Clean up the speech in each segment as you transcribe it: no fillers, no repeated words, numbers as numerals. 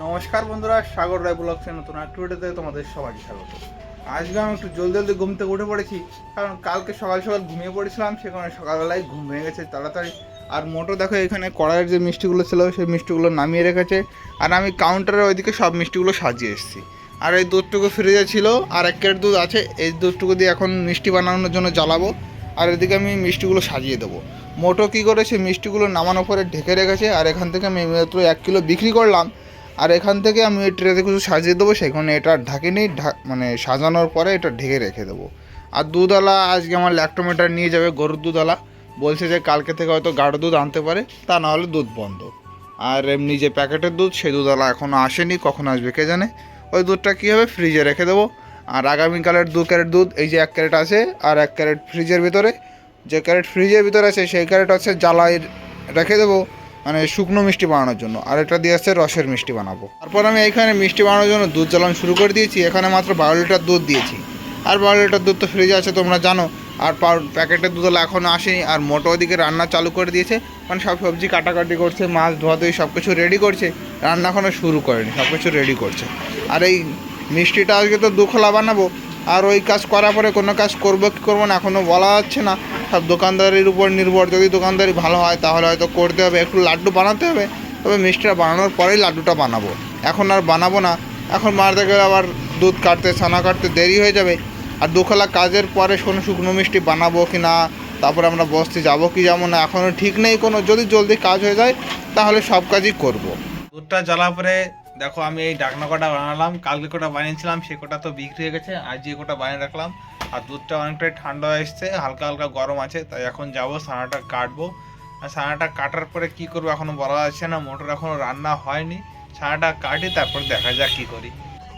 নমস্কার বন্ধুরা, সাগর রায় ব্লগসের নতুন একটা ভিডিওতে তোমাদের সবাইকে স্বাগত। আজকে আমি একটু জলদি ঘুম থেকে উঠে পড়েছি, কারণ কালকে সকাল সকাল ঘুমিয়ে পড়েছিলাম, সে কারণে সকালবেলায় ঘুম ভেঙে গেছে তাড়াতাড়ি। আর মোটো দেখো এখানে কড়াইয়ের যে মিষ্টিগুলো ছিল সেই মিষ্টিগুলো নামিয়ে রেখেছে, আর আমি কাউন্টারের ওইদিকে সব মিষ্টিগুলো সাজিয়ে এসেছি। আর এই দুধটুকু ফ্রিজে ছিল, আর 1 ক্যারেট দুধ আছে, এই দুধটুকু দিয়ে এখন মিষ্টি বানানোর জন্য জ্বালাবো। আর এদিকে আমি মিষ্টিগুলো সাজিয়ে দেবো। মোটো কী করেছে, মিষ্টিগুলো নামানোর পরে ঢেকে রেখেছে, আর এখান থেকে আমি মাত্র 1 কিলো বিক্রি করলাম। আর এখান থেকে আমি এই ট্রেতে কিছু সাজিয়ে দেবো, সেখানে এটা ঢাকিনি, মানে সাজানোর পরে এটা ঢেকে রেখে দেবো। আর দুধওয়ালা আজকে আমার ল্যাক্টোমিটার নিয়ে যাবে, গরুর দুধওয়ালা বলছে যে কালকে থেকে হয়তো গাঢ় দুধ আনতে পারে, তা না হলে দুধ বন্ধ। আর এমনি যে প্যাকেটের দুধ সেই দুধওয়ালা এখনও আসেনি, কখন আসবে কে জানে। ওই দুধটা কী হবে, ফ্রিজে রেখে দেবো। আর আগামীকালের 2 ক্যারেট দুধ, এই যে 1 ক্যারেট আছে আর 1 ক্যারেট ফ্রিজের ভিতরে, যে ক্যারেট ফ্রিজের ভিতরে আছে সেই ক্যারেট হচ্ছে জ্বালাই রেখে দেবো, মানে শুকনো মিষ্টি বানানোর জন্য। আর এটা দিয়ে আসছে রসের মিষ্টি বানাবো। তারপর আমি এইখানে মিষ্টি বানানোর জন্য দুধ জ্বালানো শুরু করে দিয়েছি। এখানে মাত্র 12 লিটার দুধ দিয়েছি, আর 12 লিটার দুধ তো ফ্রিজে আছে তোমরা জানো। আর প্যাকেটের দুধওয়ালা এখনও আসেনি। আর মোটো ওদিকে রান্না চালু করে দিয়েছে, মানে সব সবজি কাটাকাটি করছে, মাছ ধোয়াধুয়ি সব কিছু রেডি করছে, রান্না এখনও শুরু করেনি, সব কিছু রেডি করছে। আর এই মিষ্টিটা আজকে তো 2 খোলা বানাবো, আর ওই কাজ করার পরে কোনো কাজ করবো কি করবো না এখনও বলা যাচ্ছে না, সব দোকানদারির উপর নির্ভর। যদি দোকানদারি ভালো হয় তাহলে হয়তো করতে হবে, একটু লাড্ডু বানাতে হবে। তবে মিষ্টিটা বানানোর পরেই লাড্ডুটা বানাবো, এখন আর বানাবো না। এখন মারতে গেলে আবার দুধ কাটতে ছানা কাটতে দেরি হয়ে যাবে। আর 2 খোলা কাজের পরে কোনো শুকনো মিষ্টি বানাবো কি না, তারপরে আমরা বসতে যাবো কি যাবো না এখনও ঠিক নেই কোনো। যদি জলদি কাজ হয়ে যায় তাহলে সব কাজই করব। দুধটা জ্বালা পরে দেখো আমি এই ডাকনা কটা বানালাম, কালকে কটা বানিয়েছিলাম সে কটা তো বিক্রি হয়ে গেছে, আজ যে কটা বানিয়ে রাখলাম। আর দুধটা অনেকটাই ঠান্ডা হয়ে এসছে, হালকা হালকা গরম আছে, তাই এখন যাবো ছানাটা কাটবো। আর ছানাটা কাটার পরে কি করবো এখনো বলা যাচ্ছে না, মোটর এখনো রান্না হয়নি। ছানাটা কাটি তারপর দেখা যাক কি করি।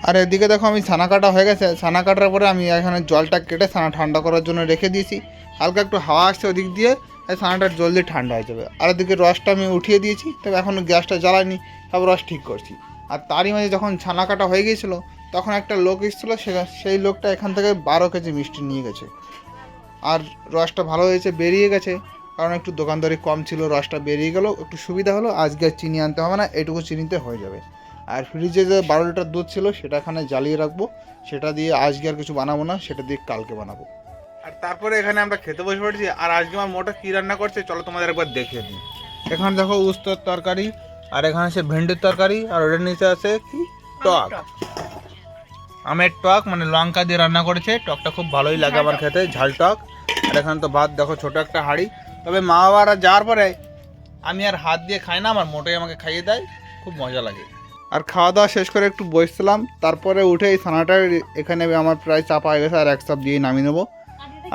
আর এদিকে দেখো আমি ছানা কাটা হয়ে গেছে, ছানা কাটার পরে আমি এখানে জলটা কেটে ছানা ঠান্ডা করার জন্য রেখে দিয়েছি। হালকা একটু হাওয়া আসছে ওদিক দিয়ে, ছানাটা জলদি ঠান্ডা হয়ে যাবে। আর এদিকে রসটা আমি উঠিয়ে দিয়েছি, তবে এখনও গ্যাসটা জ্বালাইনি, সব রস ঠিক করছি। আর তারই মাঝে যখন ছানা কাটা হয়ে গিয়েছিলো তখন একটা লোক এসেছিলো, সেই লোকটা এখান থেকে 12 কেজি মিষ্টি নিয়ে গেছে। আর রসটা ভালো হয়েছে, বেরিয়ে গেছে, কারণ একটু দোকানদারি কম ছিল, রসটা বেরিয়ে গেল, একটু সুবিধা হলো। আজকে আর চিনি আনতে হবে না, এটুকু চিনিতে হয়ে যাবে। আর ফ্রিজে যে 12 লিটার দুধ ছিল সেটা এখানে জ্বালিয়ে রাখবো, সেটা দিয়ে আজকে আর কিছু বানাবো না, সেটা দিয়ে কালকে বানাবো। আর তারপরে এখানে আমরা খেতে বসে পড়েছি। আর আজকে আমার মোটা কী রান্না করছে চলো তোমাদের একবার দেখিয়ে দিই। এখানে দেখো উস্তর তরকারি, আর এখানে সে ভেন্ডির তরকারি, আর ওটার নিচে আছে কি টক, আমের টক, মানে লঙ্কা দিয়ে রান্না করেছে। টকটা খুব ভালোই লাগে আমার খেতে, ঝাল টক। আর এখানে তো ভাত দেখো, ছোটো একটা হাঁড়ি। তবে মা বাবারা যাওয়ার পরে আমি আর হাত দিয়ে খাই না, আমার মোটাই আমাকে খাইয়ে দেয়, খুব মজা লাগে। আর খাওয়া দাওয়া শেষ করে একটু বসছিলাম, তারপরে উঠে এই ছানাটা এখানে আমার প্রায় চাপা হয়ে গেছে, আর 1 চাপ দিয়ে নামিয়ে নেবো।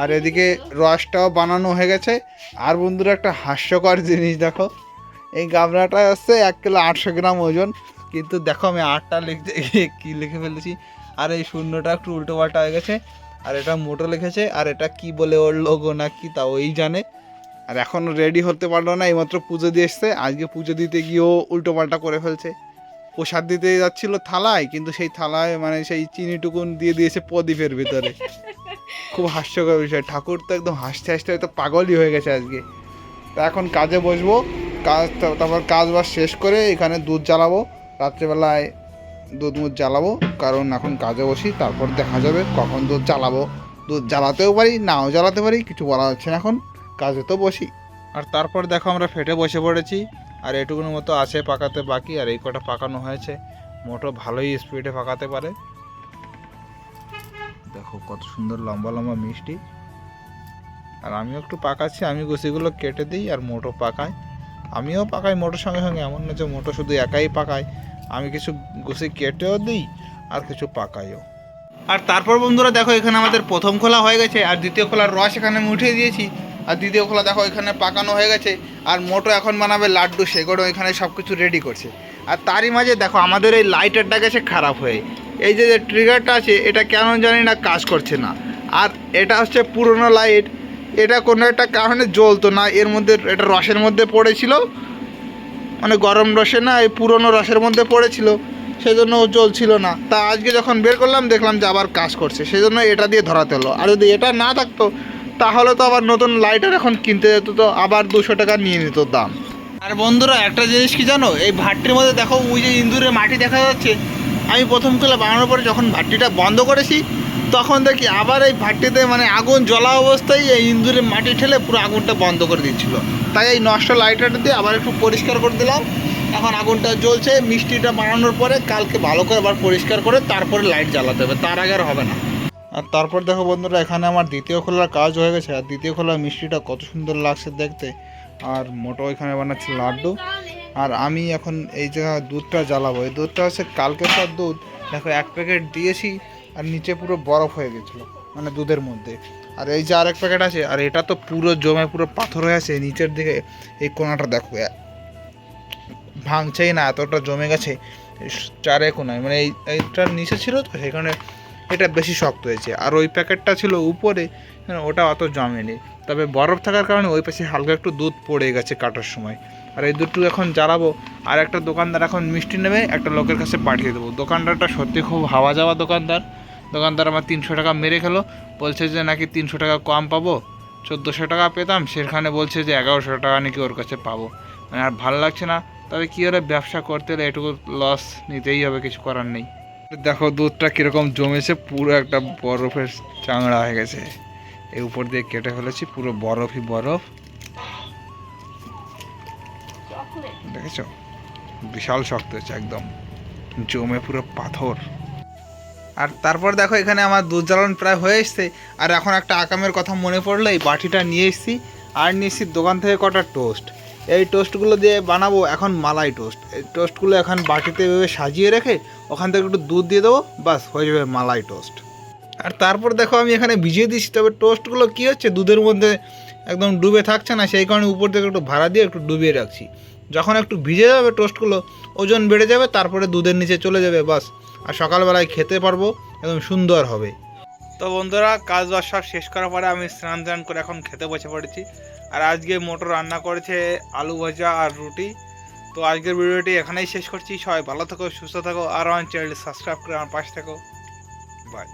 আর এদিকে রসটাও বানানো হয়ে গেছে। আর বন্ধুরা একটা হাস্যকর জিনিস দেখো, এই গামলাটা আসছে 1 কিলো 800 গ্রাম ওজন, কিন্তু দেখো আমি 8টা লিখতে কী লিখে ফেলেছি। আর এই শূন্যটা একটু উল্টো পাল্টা হয়ে গেছে, আর এটা মোটো লিখেছে, আর এটা কি বলে ওর লোগো না কি তা ওই জানে। আর এখনও রেডি হতে পারলো না, এইমাত্র পুজো দিয়ে এসছে, আজকে পুজো দিতে গিয়েও উল্টো পাল্টা করে ফেলছে। প্রসাদ দিতে যাচ্ছিলো থালায়, কিন্তু সেই থালায় মানে সেই চিনিটুকুন দিয়ে দিয়েছে প্রদীপের ভিতরে। খুব হাস্যকর বিষয়, ঠাকুর তো একদম হাসতে হাসতে হয়তো পাগলই হয়ে গেছে আজকে। তা এখন কাজে বসবো, তারপর কাজ বাজ শেষ করে এখানে দুধ জ্বালাবো, রাত্রেবেলায় দুধ জ্বালাবো, কারণ এখন কাজে বসি, তারপর দেখা যাবে কখন দুধ জ্বালাবো। দুধ জ্বালাতেও পারি নাও জ্বালাতে পারি, কিছু বলা যাচ্ছে না, এখন কাজে তো বসি। আর তারপর দেখো আমরা ফেটে বসে পড়েছি, আর এটুকুর মতো আছে পাকাতে বাকি, আর এই কটা পাকানো হয়েছে। মোটো ভালোই স্পিডে পাকাতে পারে। দেখো কত সুন্দর লম্বা লম্বা মিষ্টি। আর আমিও একটু পাকাচ্ছি, আমি গুছিগুলো কেটে দিই আর মোটো পাকাই। আমিও পাকাই মোটোর সঙ্গে সঙ্গে, এমন না যে মোটো শুধু একাই পাকায়, আমি কিছু গুছি কেটেও দিই আর কিছু পাকাইও। আর তারপর বন্ধুরা দেখো এখানে আমাদের প্রথম খোলা হয়ে গেছে, আর দ্বিতীয় খোলার রস এখানে আমি উঠিয়ে দিয়েছি। আর দ্বিতীয় খোলা দেখো এখানে পাকানো হয়ে গেছে। আর মোটো এখন বানাবে লাড্ডু, সেগুলো এখানে সব কিছু রেডি করছে। আর তারই মাঝে দেখো আমাদের এই লাইটারটা গেছে খারাপ হয়ে, এই যে ট্রিগারটা আছে এটা কেন জানি না কাজ করছে না। আর এটা হচ্ছে পুরনো লাইট, এটা কোনো একটা কারণে জ্বলতো না, এর মধ্যে এটা রসের মধ্যে পড়েছিল, মানে গরম রসে না এই পুরনো রসের মধ্যে পড়েছিল, সেজন্য ও জ্বলছিল না। তা আজকে যখন বের করলাম দেখলাম যে আবার কাজ করছে, সেজন্য এটা দিয়ে ধরাতে হলো। আর যদি এটা না থাকতো তাহলে তো আবার নতুন লাইটার এখন কিনতে যেত, তো আবার 200 টাকা নিয়ে নিত দাম। আর বন্ধুরা একটা জিনিস কি জানো, এই ভাটটির মধ্যে দেখো ওই যে ইন্দুরের মাটি দেখা যাচ্ছে। আমি প্রথম কলে বানানোর পরে যখন ভাটটিটা বন্ধ করেছি তখন দেখি আবার এই ভাটটিতে মানে আগুন জ্বলা অবস্থায় এই ইন্দুরের মাটি ঠেলে পুরো আগুনটা বন্ধ করে দিচ্ছিল। তাই এই নষ্ট লাইটারটা দিয়ে আবার একটু পরিষ্কার করে দিলাম। এখন আগুনটা জ্বলছে। মিষ্টিটা বানানোর পরে কালকে ভালো করে আবার পরিষ্কার করে তারপরে লাইট জ্বালাতে হবে, তার আগে আর হবে না। আর তারপর দেখো বন্ধুরা, এখানে আমার দ্বিতীয় খোলার কাজ হয়ে গেছে। আর দ্বিতীয় খোলার মিষ্টিটা কত সুন্দর লাগছে দেখতে। আর মোটো এখানে বানাচ্ছে লাড্ডু। আর আমি এখন এই যে দুধটা জ্বালাবো, এই দুধটা হচ্ছে কালকেকার দুধ। দেখো 1 প্যাকেট দিয়েছি আর নিচে পুরো বরফ হয়ে গেছিলো মানে দুধের মধ্যে। আর এই যে আরেক প্যাকেট আছে, আর এটা তো পুরো জমে পুরো পাথর হয়ে আছে নিচের দিকে। এই কোনাটা দেখো ভাঙছেই না, এতটা জমে গেছে চারে কোনায়। মানে এইটার নিচে ছিল তো সেখানে এটা বেশি শক্ত হয়েছে। আর ওই প্যাকেটটা ছিল উপরে, ওটা অত জমেনি। তবে বরফ থাকার কারণে ওই পাশে হালকা একটু দুধ পড়ে গেছে কাটার সময়। আর এই দুধটু এখন জ্বালাবো। আর একটা দোকানদার এখন মিষ্টি নেবে, একটা লোকের কাছে পাঠিয়ে দেবো। দোকানদারটা সত্যি খুব হাওয়া যাওয়া দোকানদার আমার 300 টাকা মেরে খেলো। বলছে যে নাকি 300 টাকা কম পাবো, 1400 টাকা পেতাম, সেখানে বলছে যে 1100 টাকা নাকি ওর কাছে পাবো। মানে আর ভালো লাগছে না। তবে কী হলে ব্যবসা করতে হলে এটুকু লস নিতেই হবে, কিছু করার নেই। দেখো দুধটা কীরকম জমেছে, পুরো একটা বরফের চাংড়া হয়ে গেছে। এই উপর দিয়ে কেটে ফেলেছি, পুরো বরফই বরফ। দেখেছো বিশাল শক্ত হয়েছে, একদম জমে পুরো পাথর। আর তারপর দেখো এখানে আমার দুধ জ্বালানো প্রায় হয়ে এসছে। আর এখন একটা আকামের কথা মনে পড়লো, এই বাটিটা নিয়ে এসেছি। আর নিয়ে এসেছি দোকান থেকে কটা টোস্ট। এই টোস্টগুলো দিয়ে বানাবো এখন মালাই টোস্ট। এই টোস্টগুলো এখন বাটিতে এভাবে সাজিয়ে রেখে ওখান থেকে একটু দুধ দিয়ে দেবো, বাস হয়ে যাবে মালাই টোস্ট। আর তারপর দেখো আমি এখানে ভিজিয়ে দিচ্ছি। তবে টোস্টগুলো কী হচ্ছে, দুধের মধ্যে একদম ডুবে থাকছে না, সেই কারণে উপর থেকে একটু ভাড়া দিয়ে একটু ডুবিয়ে রাখছি। যখন একটু ভিজে যাবে টোস্টগুলো, ওজন বেড়ে যাবে, তারপরে দুধের নিচে চলে যাবে, বাস। আর সকালবেলায় খেতে পারবো, একদম সুন্দর হবে। তো বন্ধুরা, কাজ বাজ সব শেষ করার পরে আমি স্নান করে এখন খেতে বসে পড়েছি। আর আজকে মোটর রান্না করেছে আলু ভাজা আর রুটি। তো আজকের ভিডিওটি এখানেই শেষ করছি। সবাই ভালো থাকো, সুস্থ থাকো, আর আমার চ্যানেলটি সাবস্ক্রাইব করে আমার পাশে থাকো। বাই।